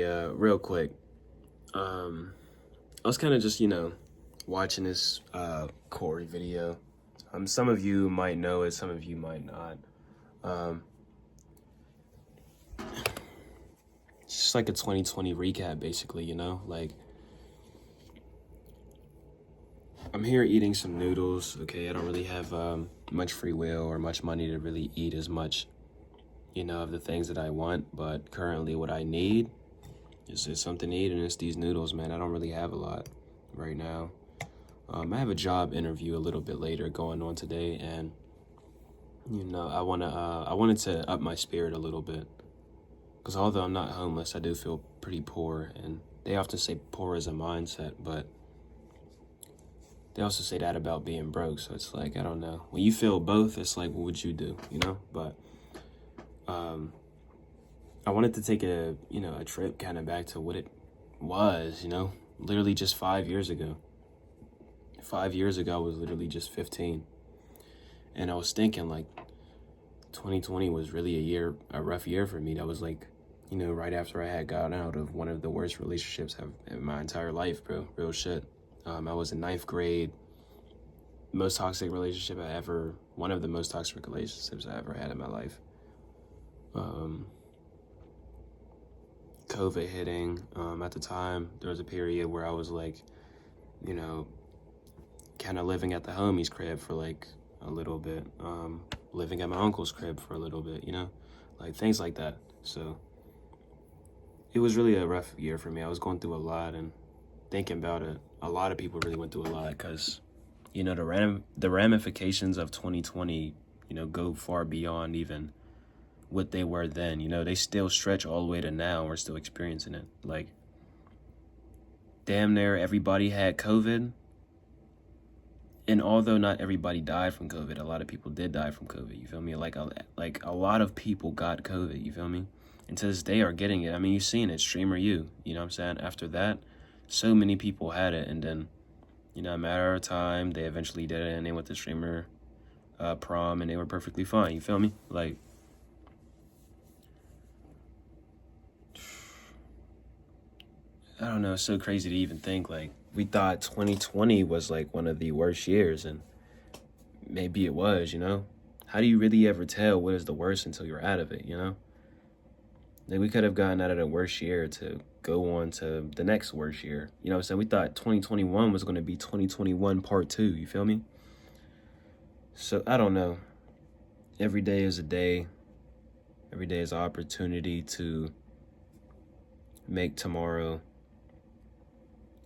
Hey, real quick, I was kind of just, watching this Corey video. Some of you might know it, some of you might not. Um, it's just like a 2020 recap, basically, Like, I'm here eating some noodles, okay? I don't really have much free will or much money to really eat as much, of the things that I want, but currently what I need is just something to eat, and it's these noodles, man. I don't really have a lot right now. I have a job interview a little bit later going on today, and I wanted to up my spirit a little bit, because although I'm not homeless, I do feel pretty poor, and they often say poor is a mindset, but they also say that about being broke. So it's like, I don't know. When you feel both, it's like, what would you do? But I wanted to take a trip kind of back to what it was. Literally just 5 years ago. 5 years ago, I was literally just 15. And I was thinking, like, 2020 was really a rough year for me. That was like, right after I had gotten out of one of the worst relationships in my entire life, bro. Real shit. I was in ninth grade. One of the most toxic relationships I ever had in my life. COVID hitting. At the time, there was a period where I was like, kind of living at the homie's crib for like a little bit. Living at my uncle's crib for a little bit, like things like that. So it was really a rough year for me. I was going through a lot, and thinking about it, a lot of people really went through a lot because, the ramifications of 2020, go far beyond even what they were then. They still stretch all the way to now, and we're still experiencing it. Like, damn near everybody had COVID. And although not everybody died from COVID, a lot of people did die from COVID, you feel me? Like a lot of people got COVID, you feel me? And to this day are getting it. I mean, you've seen it, Streamer U, you know what I'm saying? After that, so many people had it, and then, a matter of time, they eventually did it, and they went to Streamer prom, and they were perfectly fine, you feel me? Like, I don't know, it's so crazy to even think, like, we thought 2020 was like one of the worst years, and maybe it was, How do you really ever tell what is the worst until you're out of it, Like, we could have gotten out of the worst year to go on to the next worst year. You know what I'm saying? We thought 2021 was going to be 2021 part 2, you feel me? So, I don't know. Every day is a day. Every day is an opportunity to make tomorrow,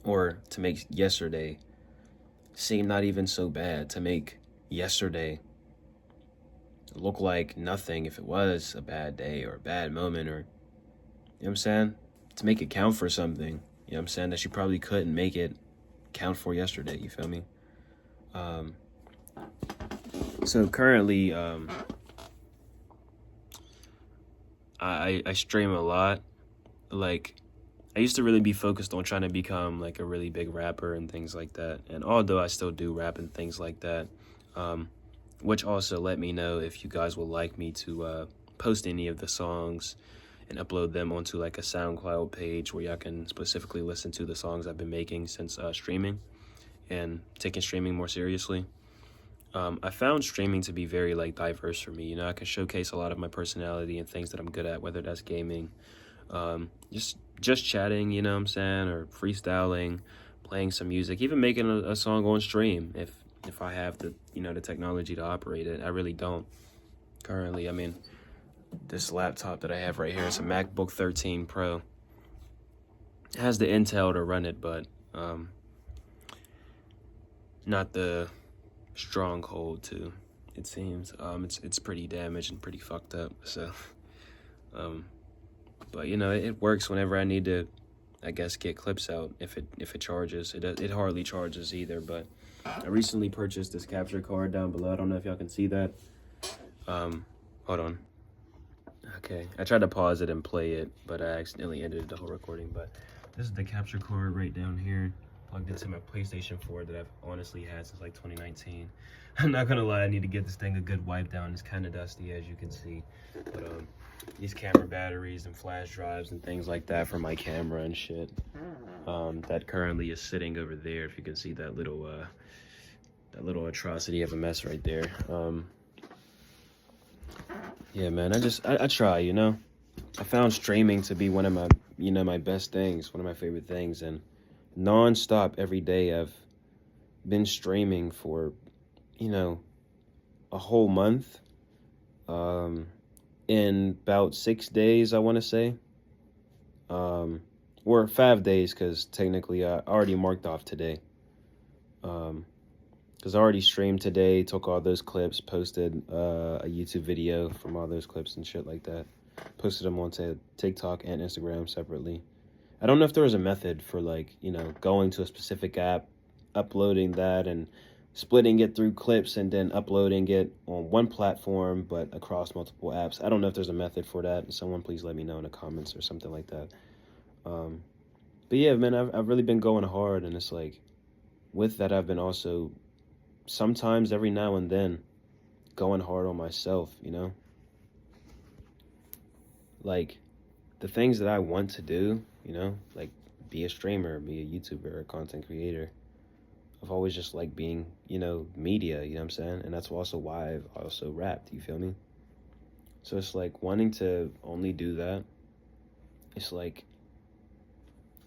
or to make yesterday seem not even so bad, to make yesterday look like nothing if it was a bad day or a bad moment, or, what I'm saying? To make it count for something, what I'm saying, that you probably couldn't make it count for yesterday, you feel me? So currently, I stream a lot. Like, I used to really be focused on trying to become like a really big rapper and things like that. And although I still do rap and things like that, which also let me know if you guys would like me to post any of the songs and upload them onto like a SoundCloud page where y'all can specifically listen to the songs I've been making since streaming and taking streaming more seriously. I found streaming to be very like diverse for me. I can showcase a lot of my personality and things that I'm good at, whether that's gaming, just chatting, what I'm saying, or freestyling, playing some music, even making a song on stream if I have the the technology to operate it. I really don't currently. I mean, this laptop that I have right here is a MacBook 13 Pro. It has the Intel to run it, but not the stronghold to, it seems. It's pretty damaged and pretty fucked up, so but it works whenever I need to, I guess, get clips out. If it charges, it hardly charges either. But I recently purchased this capture card down below. I don't know if y'all can see that. Hold on. Okay, I tried to pause it and play it, but I accidentally ended the whole recording. But this is the capture card right down here, plugged into my PlayStation 4 that I've honestly had since like 2019. I'm not gonna lie, I need to get this thing a good wipe down. It's kind of dusty, as you can see, but these camera batteries and flash drives and things like that for my camera and shit. That currently is sitting over there. If you can see that little atrocity of a mess right there. Yeah, man, I try, you know. I found streaming to be one of my, my best things, one of my favorite things, and non-stop every day I've been streaming for, a whole month. In about 6 days, I want to say. Or 5 days, because technically I already marked off today. Because I already streamed today, took all those clips, posted a YouTube video from all those clips and shit like that. Posted them onto TikTok and Instagram separately. I don't know if there was a method for, like, going to a specific app, uploading that, and splitting it through clips and then uploading it on one platform but across multiple apps. I don't know if there's a method for that. Someone please let me know in the comments or something like that. But yeah, man, I've really been going hard, and it's like, with that, I've been also sometimes every now and then going hard on myself, like the things that I want to do, like be a streamer, be a YouTuber, a content creator. I've always just liked being, media, you know what I'm saying? And that's also why I've also rapped, you feel me? So it's like wanting to only do that. It's like,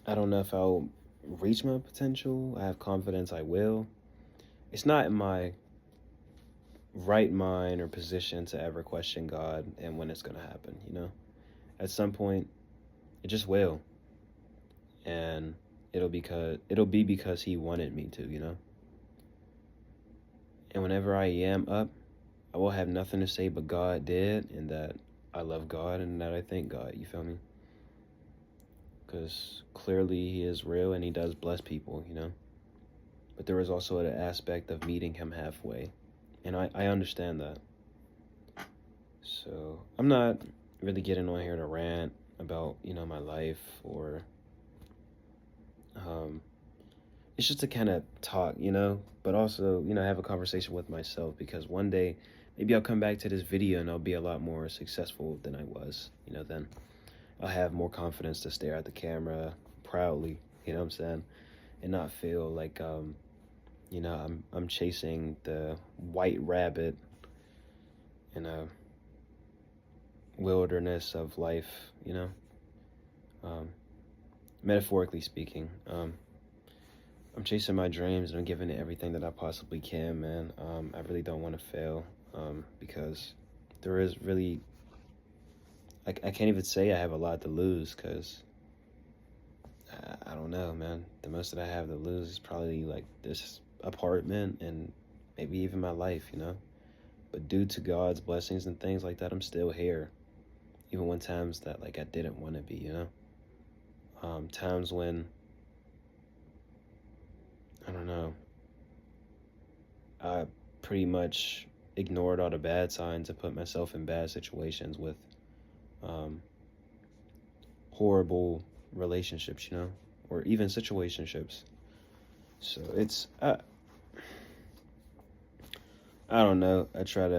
I don't know if I'll reach my potential. I have confidence I will. It's not in my right mind or position to ever question God and when it's going to happen, At some point, it just will. And it'll be because he wanted me to, And whenever I am up, I will have nothing to say but God did, and that I love God and that I thank God, you feel me? Because clearly he is real and he does bless people, But there is also an aspect of meeting him halfway. And I understand that. So I'm not really getting on here to rant about, my life or it's just to kind of talk, but also, have a conversation with myself, because one day maybe I'll come back to this video and I'll be a lot more successful than I was, then I'll have more confidence to stare at the camera proudly, you know what I'm saying? And not feel like, I'm chasing the white rabbit in a wilderness of life, metaphorically speaking. I'm chasing my dreams and I'm giving it everything that I possibly can, man. I really don't want to fail, because there is really, I can't even say I have a lot to lose, because I don't know, man. The most that I have to lose is probably like this apartment and maybe even my life, But due to God's blessings and things like that, I'm still here. Even when times that, like, I didn't want to be, Times when, I don't know, I pretty much ignored all the bad signs and put myself in bad situations with horrible relationships, or even situationships. So it's, I don't know. I'm trying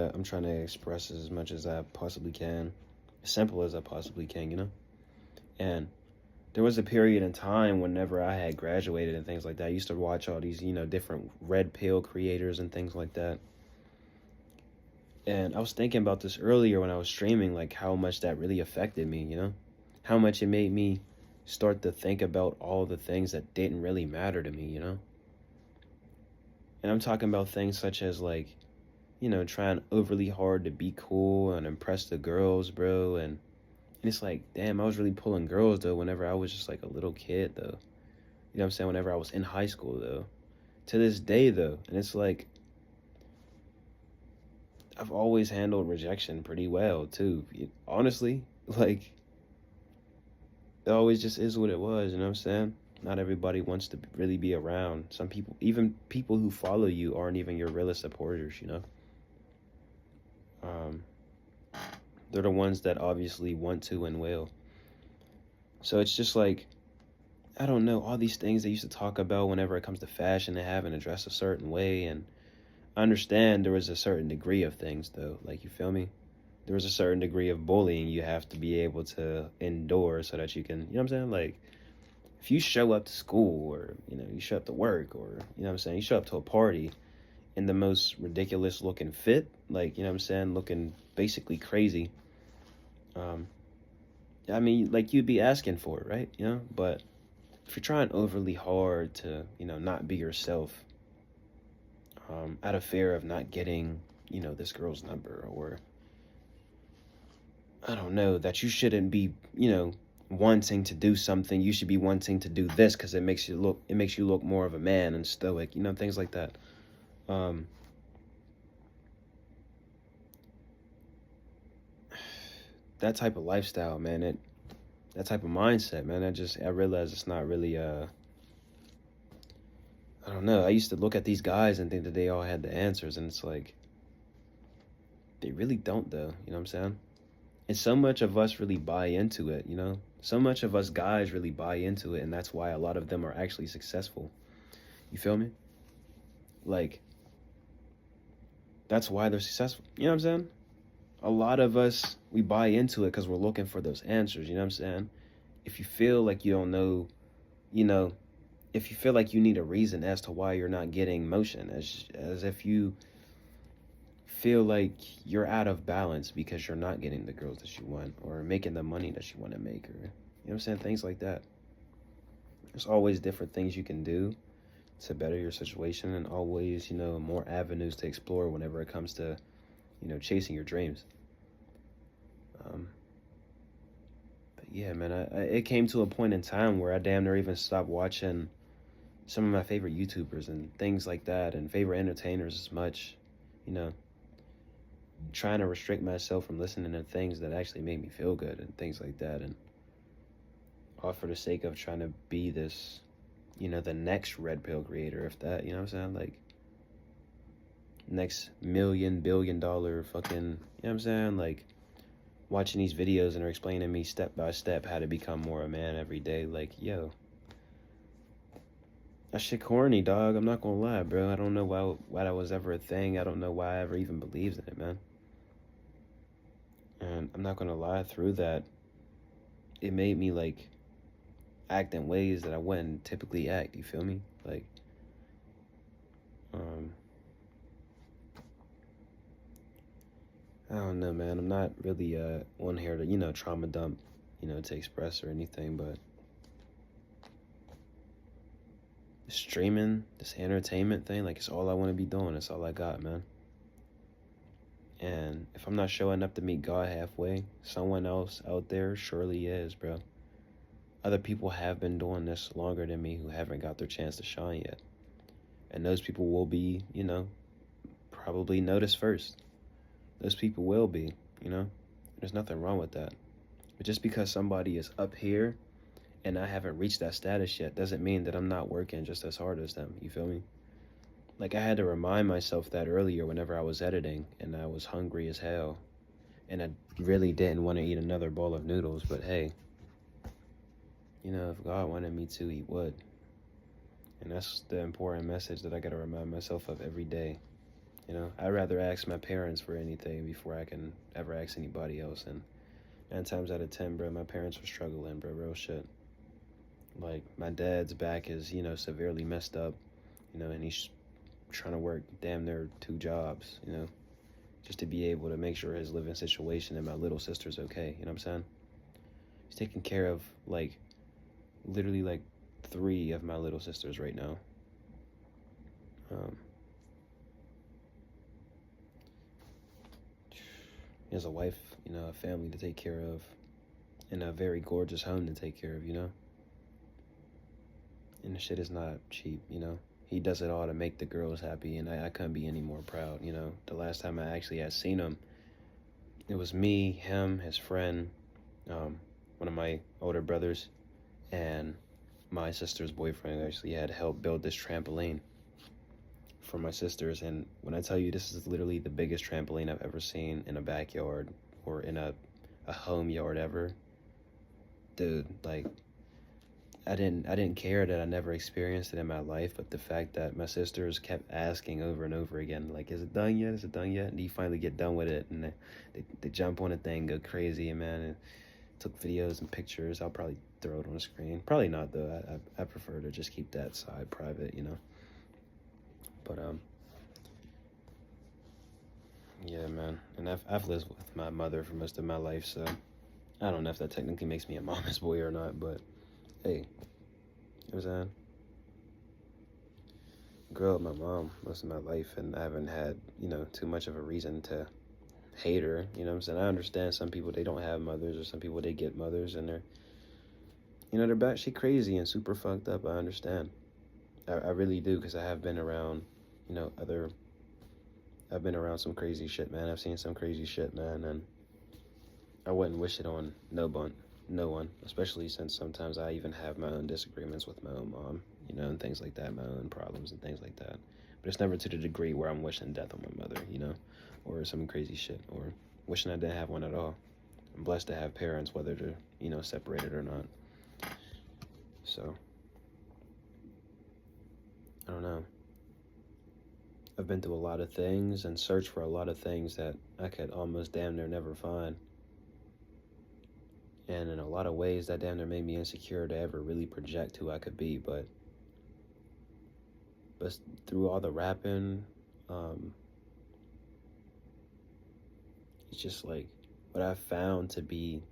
to express as much as I possibly can, as simple as I possibly can, And there was a period in time whenever I had graduated and things like that. I used to watch all these, different red pill creators and things like that. And I was thinking about this earlier when I was streaming, like how much that really affected me, How much it made me start to think about all the things that didn't really matter to me, And I'm talking about things such as, like, trying overly hard to be cool and impress the girls, bro. And it's like, damn, I was really pulling girls, though, whenever I was just like a little kid, though. You know what I'm saying? Whenever I was in high school, though. To this day, though. And it's like, I've always handled rejection pretty well, too. Honestly, like, it always just is what it was, you know what I'm saying? Not everybody wants to really be around. Some people, even people who follow you, aren't even your realest supporters, They're the ones that obviously want to and will. So it's just like, I don't know, all these things they used to talk about whenever it comes to fashion and having to dress a certain way. And I understand there was a certain degree of things, though. Like, you feel me? there's a certain degree of bullying you have to be able to endure so that you can, you know what I'm saying? Like, if you show up to school or, you show up to work or, you know what I'm saying, you show up to a party in the most ridiculous looking fit, like, you know what I'm saying, looking basically crazy. Um, I mean, like, you'd be asking for it, right? But if you're trying overly hard to, not be yourself, out of fear of not getting, this girl's number, or I don't know, that you shouldn't be, wanting to do something. You should be wanting to do this because it makes you look more of a man and stoic, things like that. Um, that type of lifestyle, man, that type of mindset, man, I realize it's not really, I don't know. I used to look at these guys and think that they all had the answers, and it's like, they really don't, though, you know what I'm saying? And so much of us really buy into it. So much of us guys really buy into it, and that's why a lot of them are actually successful. You feel me? Like, that's why they're successful. You know what I'm saying? A lot of us, we buy into it because we're looking for those answers. You know what I'm saying? If you feel like you don't know, you know, if you feel like you need a reason as to why you're not getting motion, as if you feel like you're out of balance because you're not getting the girls that you want or making the money that you want to make, or, you know what I'm saying? Things like that. There's always different things you can do to better your situation, and always, more avenues to explore whenever it comes to, chasing your dreams. Um, but yeah, man, it came to a point in time where I damn near even stopped watching some of my favorite YouTubers and things like that, and favorite entertainers as much, you know, trying to restrict myself from listening to things that actually make me feel good and things like that, and all for the sake of trying to be this, the next red pill creator, if that, you know what I'm saying? Like, next $1 billion fucking, you know what I'm saying? Like, watching these videos and they're explaining to me step by step how to become more a man every day. Like, yo, that shit corny, dog. I'm not gonna lie, bro. I don't know why that was ever a thing. I don't know why I ever even believed in it, man. And I'm not gonna lie, through that, it made me, like, act in ways that I wouldn't typically act, you feel me? Like, I don't know, man. I'm not really on here to, trauma dump, to express or anything, but streaming, this entertainment thing, like, it's all I want to be doing. It's all I got, man. And if I'm not showing up to meet God halfway, someone else out there surely is, bro. Other people have been doing this longer than me who haven't got their chance to shine yet. And those people will be, probably noticed first. Those people will be, There's nothing wrong with that. But just because somebody is up here and I haven't reached that status yet doesn't mean that I'm not working just as hard as them. You feel me? Like, I had to remind myself that earlier whenever I was editing and I was hungry as hell. And I really didn't want to eat another bowl of noodles, but hey, if God wanted me to, he would. And that's the important message that I gotta remind myself of every day. I'd rather ask my parents for anything before I can ever ask anybody else. And 9 times out of 10, bro, my parents were struggling, bro, real shit. Like, my dad's back is, severely messed up, and he's trying to work damn near 2 jobs, just to be able to make sure his living situation and my little sister's okay, you know what I'm saying? He's taking care of, like, literally, like, 3 of my little sisters right now. He has a wife, a family to take care of, and a very gorgeous home to take care of, And the shit is not cheap, He does it all to make the girls happy, and I couldn't be any more proud, The last time I actually had seen him, it was me, him, his friend, one of my older brothers, and my sister's boyfriend actually had helped build this trampoline for my sisters. And when I tell you, this is literally the biggest trampoline I've ever seen in a backyard or in a home yard ever, dude, like, I didn't care that I never experienced it in my life, but the fact that my sisters kept asking over and over again, like, is it done yet? Is it done yet? And you finally get done with it, and they jump on a thing, go crazy, and man, and took videos and pictures. I'll probably throw it on the screen. Probably not though. I prefer to just keep that side private, you know. But yeah, man. And I've lived with my mother for most of my life, so I don't know if that technically makes me a mama's boy or not, but hey, you know what I'm saying? Grew up with my mom most of my life, and I haven't had, too much of a reason to hate her, you know what I'm saying? I understand some people, they don't have mothers, or some people, they get mothers, and they're batshit crazy and super fucked up. I understand. I really do, because I have been around, I've been around some crazy shit, man. I've seen some crazy shit, man, and I wouldn't wish it on no one, especially since sometimes I even have my own disagreements with my own mom, and things like that, my own problems and things like that. But it's never to the degree where I'm wishing death on my mother, or some crazy shit, or wishing I didn't have one at all. I'm blessed to have parents, whether they're, separated or not. So, I don't know. I've been through a lot of things and searched for a lot of things that I could almost damn near never find. And in a lot of ways, that damn near made me insecure to ever really project who I could be. But through all the rapping, it's just like what I found to be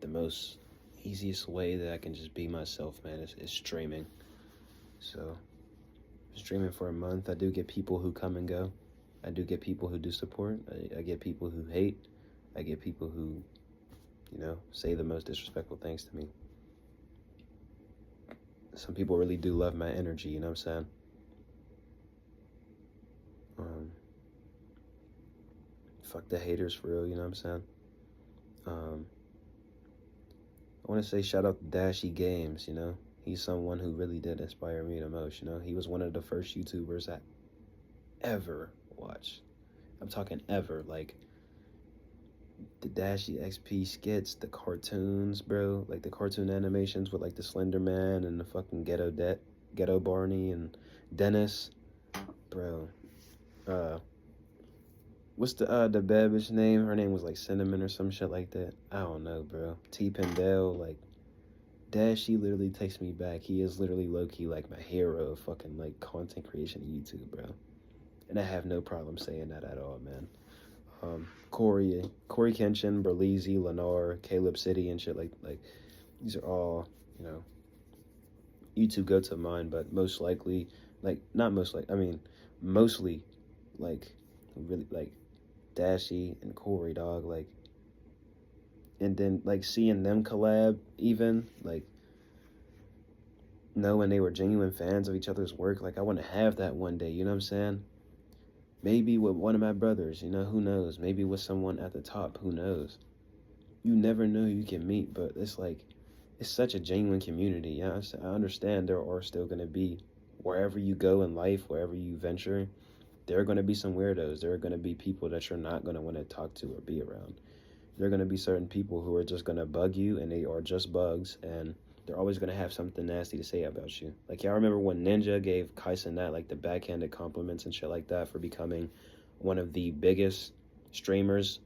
the most easiest way that I can just be myself, man, is streaming. So, streaming for a month. I do get people who come and go. I do get people who do support. I get people who hate. I get people who, say the most disrespectful things to me. Some people really do love my energy, you know what I'm saying? Fuck the haters for real, you know what I'm saying? I want to say shout out to Dashy Games, He's someone who really did inspire me the most, He was one of the first YouTubers I ever watched. I'm talking ever, like the Dashy XP skits, the cartoons, bro, like the cartoon animations with like the Slender Man and the fucking Ghetto Barney and Dennis, bro. What's the bad bitch name? Her name was like Cinnamon or some shit like that. I don't know, bro. T Pendel, like Dashy literally takes me back. He is literally low-key like my hero of fucking like content creation on YouTube, bro. And I have no problem saying that at all, man. Corey Kenshin, Berleezy, Lennar, Caleb City, and shit like these are all, YouTube go to mine, but most likely, like not most like I mean, mostly, like really like Dashy and Corey, dog, like, and then like seeing them collab, even like knowing they were genuine fans of each other's work, like I want to have that one day, you know what I'm saying? Maybe with one of my brothers, who knows? Maybe with someone at the top, who knows? You never know who you can meet, but it's like, it's such a genuine community. Yeah, I understand there are still going to be, wherever you go in life, wherever you venture, there are going to be some weirdos. There are going to be people that you're not going to want to talk to or be around. There are going to be certain people who are just going to bug you, and they are just bugs, and they're always going to have something nasty to say about you. Like, y'all remember when Ninja gave Kaisen that, like, the backhanded compliments and shit like that for becoming one of the biggest streamers,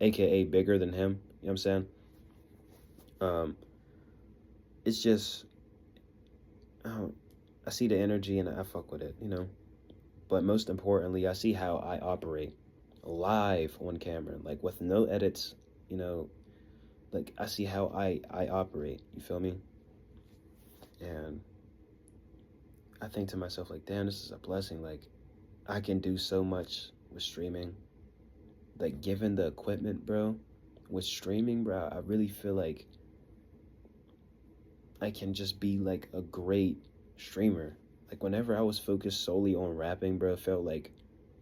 aka bigger than him, you know what I'm saying? It's just, I see the energy and I fuck with it, But most importantly, I see how I operate live on camera, like with no edits, like I see how I operate, you feel me? And I think to myself, like, damn, this is a blessing. Like, I can do so much with streaming. Like, given the equipment, bro, with streaming, bro, I really feel like I can just be, like, a great streamer. Like, whenever I was focused solely on rapping, bro, it felt like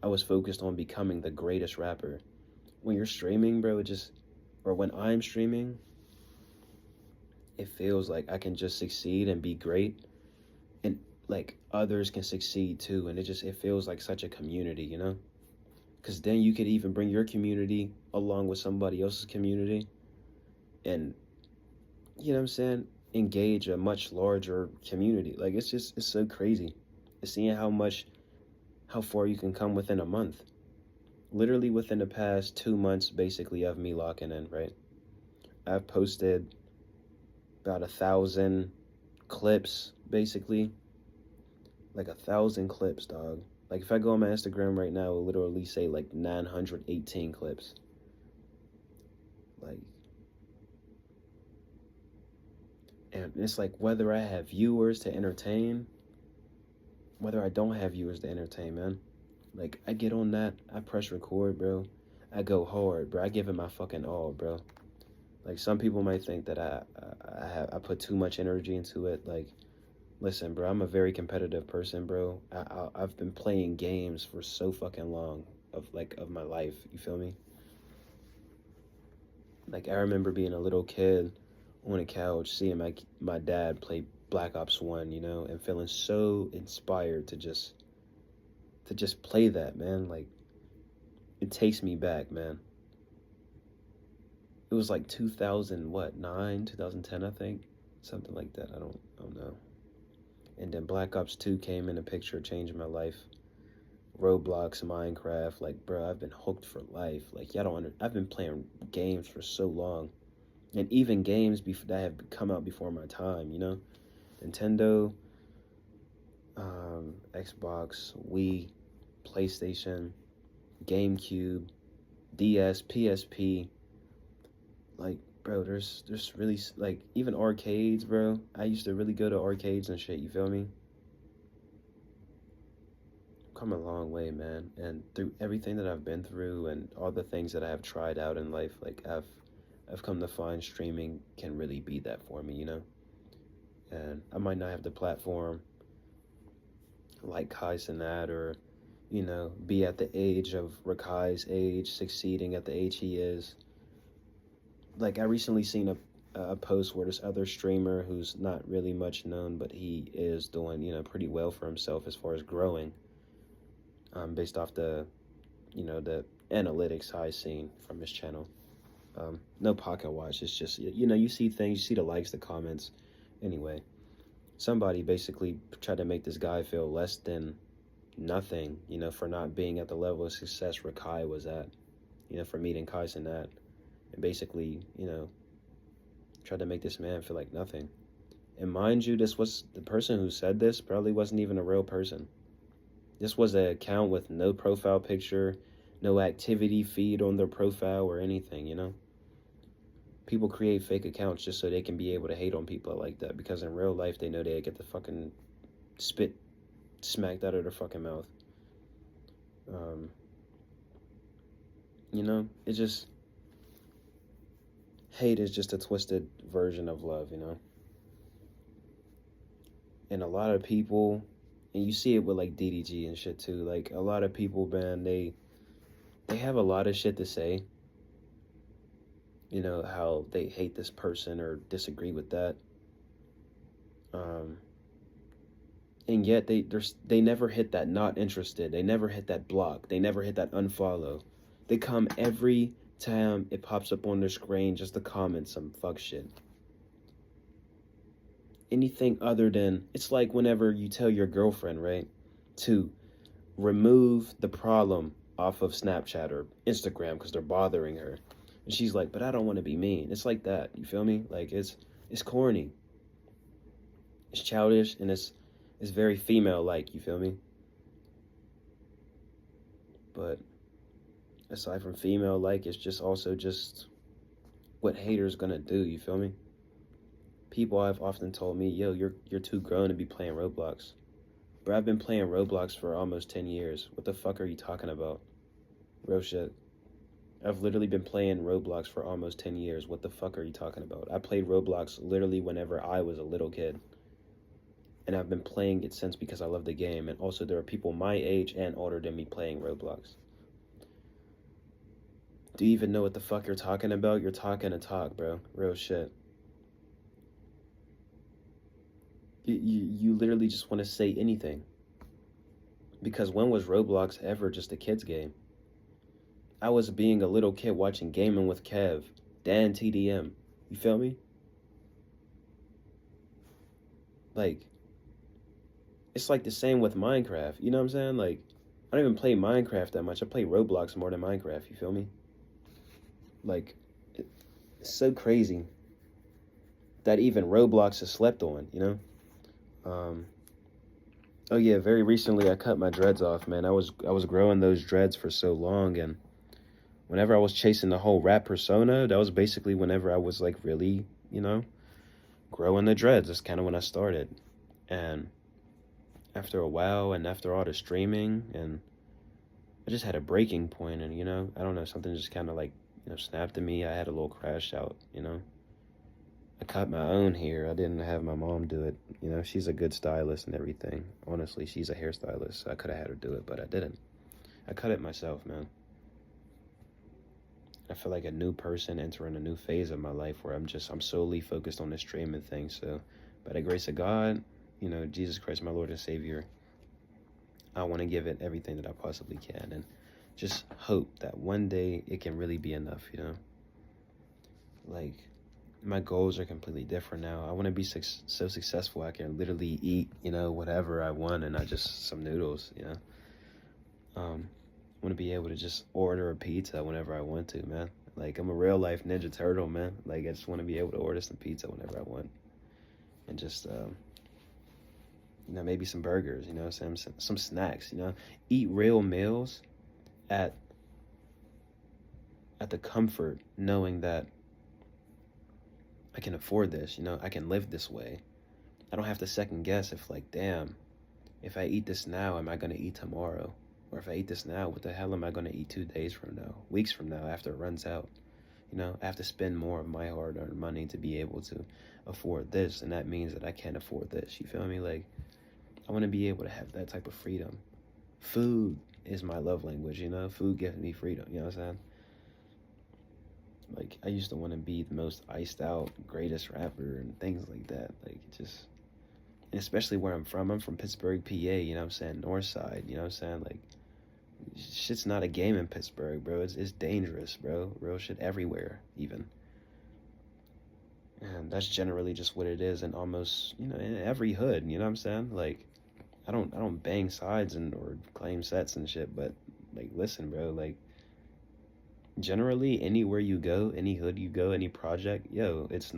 I was focused on becoming the greatest rapper. When you're streaming, bro, or when I'm streaming, it feels like I can just succeed and be great, and like others can succeed too, and it feels like such a community, because then you could even bring your community along with somebody else's community, and you know what I'm saying, engage a much larger community. Like, it's so crazy. It's seeing how far you can come within a month. Literally within the past 2 months, basically, of me locking in, right? I've posted about 1,000 clips, basically. Like 1,000 clips, dog. Like, if I go on my Instagram right now, it'll literally say like 918 clips. Like, and it's like, whether I have viewers to entertain, whether I don't have viewers to entertain, man. Like, I get on that, I press record, bro. I go hard, bro. I give it my fucking all, bro. Like, some people might think that I put too much energy into it. Like, listen, bro, I'm a very competitive person, bro. I've been playing games for so fucking long of my life. You feel me? Like, I remember being a little kid on a couch, seeing my dad play Black Ops 1, you know, and feeling so inspired to just play that, man. Like, it takes me back, man. It was like 2000, what, 9, 2010, I think, something like that. I don't know. And then Black Ops 2 came in the picture, changing my life. Roblox, Minecraft, like, bro, I've been hooked for life. Like, I've been playing games for so long, and even games that have come out before my time, you know. Nintendo, Xbox, Wii, PlayStation, GameCube, DS, PSP. Like, bro, there's really, like, even arcades, bro. I used to really go to arcades and shit. You feel me? Come a long way, man. And through everything that I've been through and all the things that I have tried out in life, like, I've come to find streaming can really be that for me, you know. And I might not have the platform like Kai Cenat, or, you know, be at the age of Rakai's age, succeeding at the age he is. Like, I recently seen a post where this other streamer who's not really much known, but he is doing, you know, pretty well for himself as far as growing, based off the, you know, the analytics I've seen from his channel. No pocket watch. It's just, you know, you see things, you see the likes, the comments. Anyway, somebody basically tried to make this guy feel less than nothing, you know, for not being at the level of success Rakai was at, you know, for meeting Kai Cenat, and basically, you know, tried to make this man feel like nothing. And mind you, this was the person who said this probably wasn't even a real person. This was an account with no profile picture, no activity feed on their profile or anything, you know. People create fake accounts just so they can be able to hate on people like that, because in real life they know they get the fucking spit smacked out of their fucking mouth. You know, it just, hate is just a twisted version of love, you know. And a lot of people, and you see it with like DDG and shit too, like, a lot of people, man, they have a lot of shit to say, you know, how they hate this person or disagree with that, and yet they never hit that not interested, they never hit that block, they never hit that unfollow. They come every time it pops up on their screen just to comment some fuck shit. Anything other than, it's like whenever you tell your girlfriend, right, to remove the problem off of Snapchat or Instagram because they're bothering her, and she's like, but I don't want to be mean. It's like that, you feel me? Like, it's corny, it's childish, and it's very female like, you feel me? But aside from female like, it's just also just what haters gonna do, you feel me? People have often told me, yo, you're too grown to be playing Roblox. But I've been playing Roblox for almost 10 years. What the fuck are you talking about? Real shit. I've literally been playing Roblox for almost 10 years. What the fuck are you talking about? I played Roblox literally whenever I was a little kid. And I've been playing it since because I love the game. And also there are people my age and older than me playing Roblox. Do you even know what the fuck you're talking about? You're talking a talk, bro. Real shit. You literally just want to say anything. Because when was Roblox ever just a kid's game? I was being a little kid watching Gaming with Kev, Dan TDM. You feel me? Like, it's like the same with Minecraft. You know what I'm saying? Like, I don't even play Minecraft that much. I play Roblox more than Minecraft. You feel me? Like, it's so crazy that even Roblox is slept on. You know? Oh yeah, very recently I cut my dreads off, man. I was growing those dreads for so long, and whenever I was chasing the whole rap persona, that was basically whenever I was like really, you know, growing the dreads. That's kind of when I started. And after a while, and after all the streaming, and I just had a breaking point, and I don't know, something just kind of like snapped at me. I had a little crash out. I cut my own hair. I didn't have my mom do it. She's a good stylist and everything. Honestly, she's a hairstylist, so I could have had her do it, but I didn't. I cut it myself, man. I feel like a new person entering a new phase of my life where I'm solely focused on the streaming thing. So, by the grace of God, Jesus Christ, my Lord and Savior, I want to give it everything that I possibly can, and just hope that one day it can really be enough. Like, my goals are completely different now. I want to be so successful I can literally eat, whatever I want, and not just some noodles. I want to be able to just order a pizza whenever I want to, man. Like, I'm a real life Ninja Turtle, man. Like, I just want to be able to order some pizza whenever I want, and just maybe some burgers, some snacks, eat real meals at the comfort, knowing that I can afford this, I can live this way. I don't have to second guess if, like, damn, if I eat this now, am I going to eat tomorrow? Or if I eat this now, what the hell am I going to eat 2 days from now, weeks from now, after it runs out? I have to spend more of my hard-earned money to be able to afford this, and that means that I can't afford this. You feel me? Like, I want to be able to have that type of freedom. Food is my love language, Food gives me freedom, you know what I'm saying? Like, I used to want to be the most iced out, greatest rapper and things like that. Like, just, and especially where I'm from. I'm from Pittsburgh, PA, you know what I'm saying? North side, you know what I'm saying? Like, shit's not a game in Pittsburgh, bro. It's dangerous, bro. Real shit everywhere, even. And that's generally just what it is in almost, in every hood, you know what I'm saying? Like, I don't bang sides or claim sets and shit, but, like, listen, bro, like, generally anywhere you go, any hood you go, any project, it's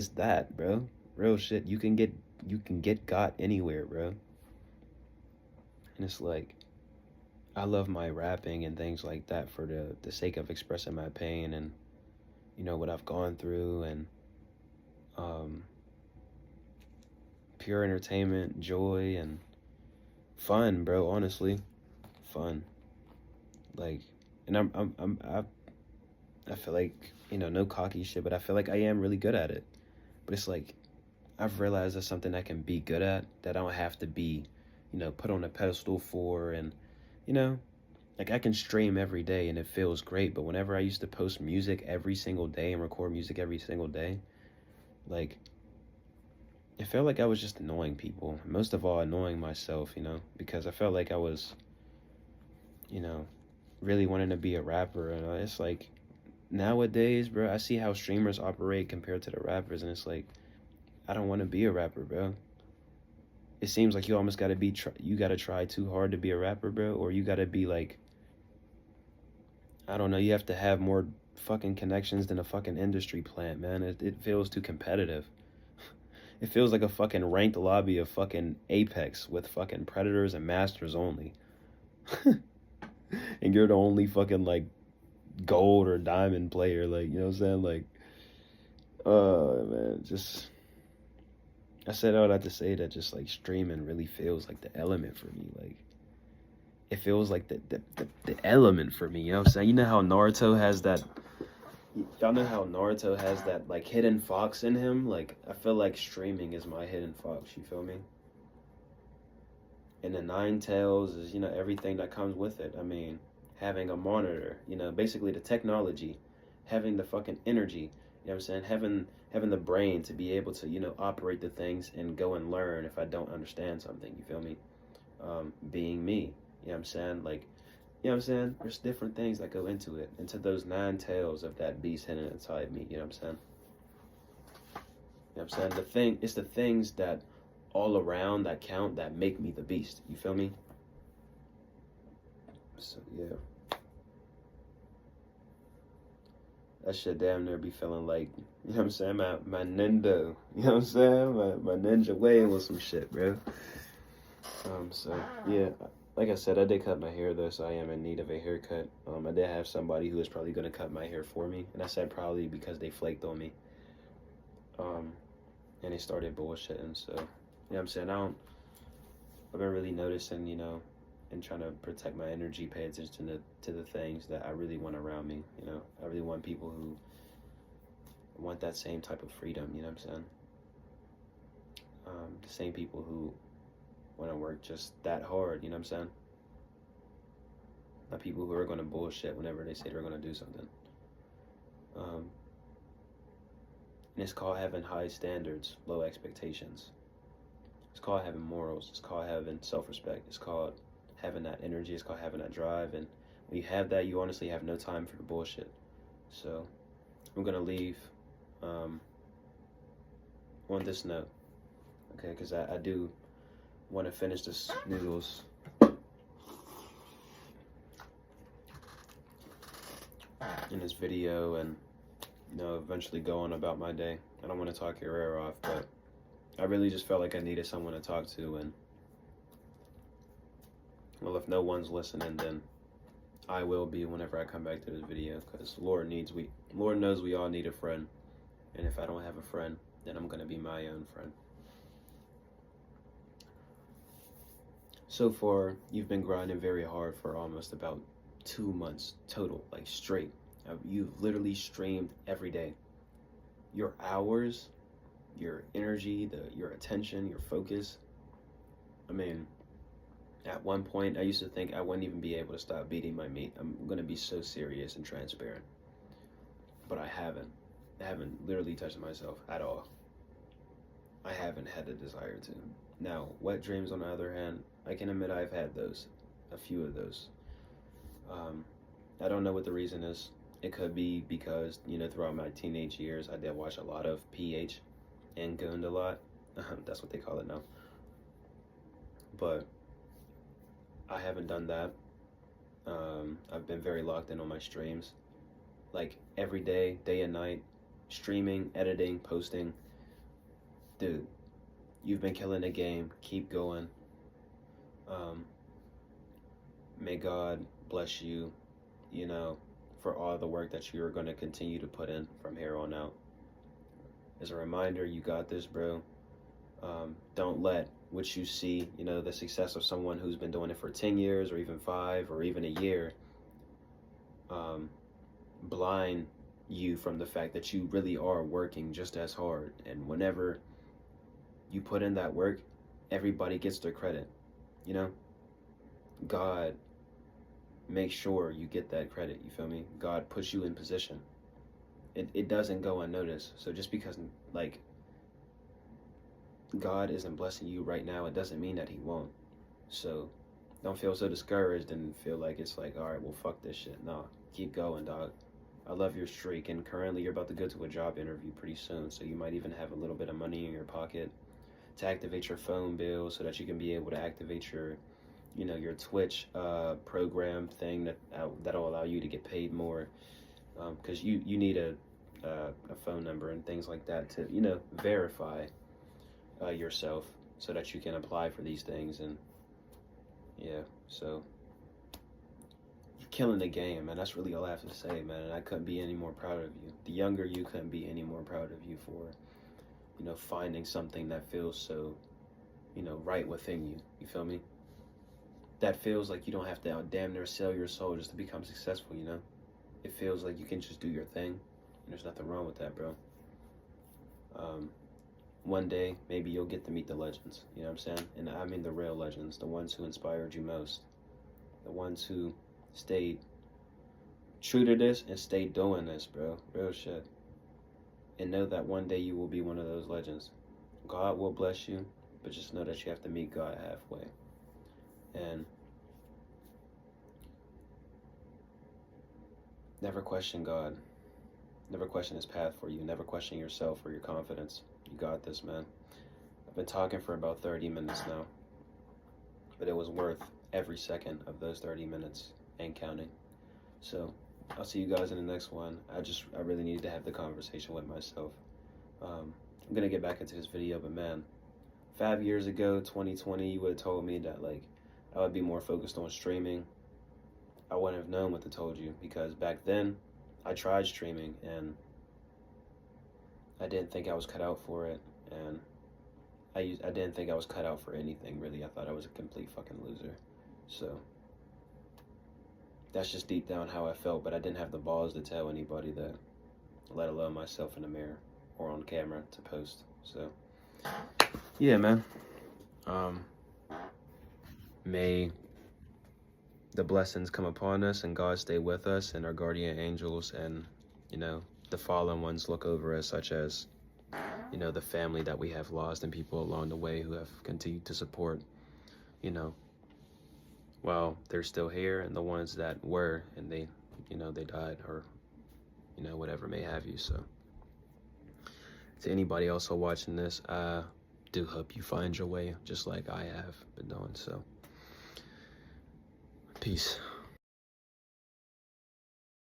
that, bro. Real shit. You can get got anywhere, bro. And it's like, I love my rapping and things like that for the sake of expressing my pain and what I've gone through, and pure entertainment, joy, and fun, bro. Honestly, fun. Like, and I feel like, no cocky shit, but I feel like I am really good at it. But it's like, I've realized that's something I can be good at, that I don't have to be, put on a pedestal for, and, like, I can stream every day and it feels great, but whenever I used to post music every single day and record music every single day, like, it felt like I was just annoying people. Most of all, annoying myself, because I felt like I was, really wanting to be a rapper, and it's like, nowadays, bro, I see how streamers operate compared to the rappers, and it's like, I don't want to be a rapper, bro. It seems like you almost gotta you gotta try too hard to be a rapper, bro, or you gotta be like, I don't know, you have to have more fucking connections than a fucking industry plant, man. It feels too competitive. It feels like a fucking ranked lobby of fucking Apex with fucking predators and masters only. And you're the only fucking, like, gold or diamond player, like, you know what I'm saying? Like, man, just, I said all that to say that just, like, streaming really feels like the element for me. Like, it feels like the element for me, you know what I'm saying? You know how Naruto has that, y'all know how Naruto has that, like, hidden fox in him? Like, I feel like streaming is my hidden fox, you feel me? And the Nine Tails is, everything that comes with it. I mean, having a monitor, basically the technology, having the fucking energy, you know what I'm saying? Having the brain to be able to, operate the things and go and learn if I don't understand something, you feel me? Being me, you know what I'm saying? Like, you know what I'm saying? There's different things that go into it, into those 9 tails of that beast hidden inside me, you know what I'm saying? You know know what I'm saying? It's the things that all around that count that make me the beast. You feel me? So yeah. That shit damn near be feeling like, you know what I'm saying, my Nendo, you know what I'm saying, my ninja way with some shit, bro. So yeah, like I said, I did cut my hair though, so I am in need of a haircut. I did have somebody who was probably gonna cut my hair for me, and I said probably because they flaked on me. And they started bullshitting. So, you know what I'm saying, I've been really noticing, you know, and trying to protect my energy, pay attention to the things that I really want around me. You know, I really want people who want that same type of freedom. You know what I'm saying? The same people who want to work just that hard. You know what I'm saying? Not people who are going to bullshit whenever they say they're going to do something. And it's called having high standards, low expectations. It's called having morals. It's called having self-respect. It's called having that energy. It's called having that drive. And when you have that, you honestly have no time for the bullshit. So I'm gonna leave on this note, okay? Because I do want to finish this noodles in this video, and you know, eventually go on about my day. I don't want to talk your ear off, but I really just felt like I needed someone to talk to, and well, if no one's listening, then I will be whenever I come back to this video, because Lord knows we all need a friend, and if I don't have a friend, then I'm gonna be my own friend. So far, you've been grinding very hard for almost about 2 months total, like straight. You've literally streamed every day. Your hours, your energy, your attention, your focus. I mean, at one point, I used to think I wouldn't even be able to stop beating my meat. I'm gonna be so serious and transparent. But I haven't. I haven't literally touched myself at all. I haven't had the desire to. Now, wet dreams, on the other hand, I can admit I've had those. A few of those. I don't know what the reason is. It could be because, you know, throughout my teenage years, I did watch a lot of PH and Gooned a lot. That's what they call it now. But I haven't done that. I've been very locked in on my streams. Like, every day, day and night, streaming, editing, posting. Dude, you've been killing the game. Keep going. May God bless you, you know, for all the work that you're going to continue to put in from here on out. As a reminder, you got this, bro. Don't let what you see, you know, the success of someone who's been doing it for 10 years or even 5 or even a year, blind you from the fact that you really are working just as hard. And whenever you put in that work, everybody gets their credit, you know? God makes sure you get that credit, you feel me? God puts you in position. It doesn't go unnoticed. So just because, like, God isn't blessing you right now, it doesn't mean that he won't. So don't feel so discouraged and feel like it's like, all right, well, fuck this shit. No, keep going, dog. I love your streak, and currently you're about to go to a job interview pretty soon, so you might even have a little bit of money in your pocket to activate your phone bill so that you can be able to activate your, you know, your Twitch program thing that'll allow you to get paid more, because you need a phone number and things like that to, you know, verify yourself so that you can apply for these things. And yeah, so you're killing the game, man. That's really all I have to say, man. And I couldn't be any more proud of you. The younger you couldn't be any more proud of you for, you know, finding something that feels so, you know, right within you. You feel me? That feels like you don't have to damn near sell your soul just to become successful, you know? It feels like you can just do your thing, and there's nothing wrong with that, bro. One day, maybe you'll get to meet the legends, you know what I'm saying? And I mean the real legends, the ones who inspired you most, the ones who stayed true to this and stayed doing this, bro. Real shit. And know that one day you will be one of those legends. God will bless you, but just know that you have to meet God halfway. And never question God. Never question his path for you. Never question yourself or your confidence. You got this, man. I've been talking for about 30 minutes now, but it was worth every second of those 30 minutes and counting. So I'll see you guys in the next one. I really needed to have the conversation with myself. I'm gonna get back into this video, but man, 5 years ago, 2020, you would have told me that like I would be more focused on streaming. I wouldn't have known what to told you, because back then I tried streaming and I didn't think I was cut out for it, and I didn't think I was cut out for anything really. I thought I was a complete fucking loser. So that's just deep down how I felt, but I didn't have the balls to tell anybody that, let alone myself in the mirror or on camera to post. So yeah, man. May the blessings come upon us and God stay with us, and our guardian angels and, you know, the fallen ones look over us, such as, you know, the family that we have lost and people along the way who have continued to support, you know, while they're still here, and the ones that were and they, you know, they died, or, you know, whatever may have you. So to anybody also watching this, I do hope you find your way just like I have been doing. So peace.